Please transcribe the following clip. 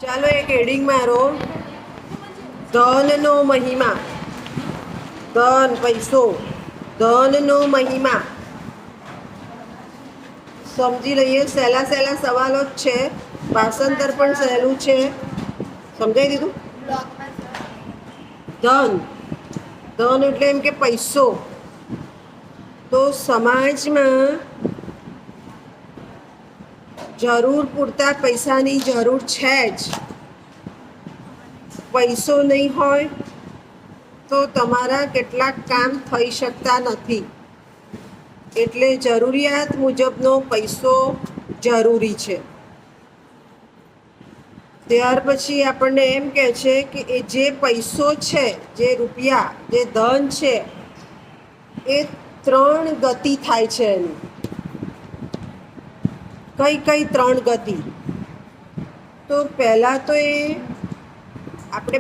ચાલો એક હેડિંગ મારો. ધનનો મહિમા. ધન પૈસો, ધનનો મહિમા. સમજી લઈએ. સહેલા સહેલા સવાલો જ છે. ભાષાંતર પણ સહેલું છે. સમજાઈ દીધું? ધન, ધન એટલે એમ કે પૈસો. તો સમાજમાં જરૂર પૂરતા પૈસાની જરૂર છે જ. પૈસો નહીં હોય તો તમારા કેટલાક કામ થઈ શકતા નથી. એટલે જરૂરિયાત મુજબનો પૈસો જરૂરી છે. ત્યાર પછી આપણને એમ કહે છે કે એ જે પૈસો છે, જે રૂપિયા, જે ધન છે, એ 3 ગતિ થાય છે એની. કઈ કઈ 3 ગતિ? તો પહેલાં તો એ આપણે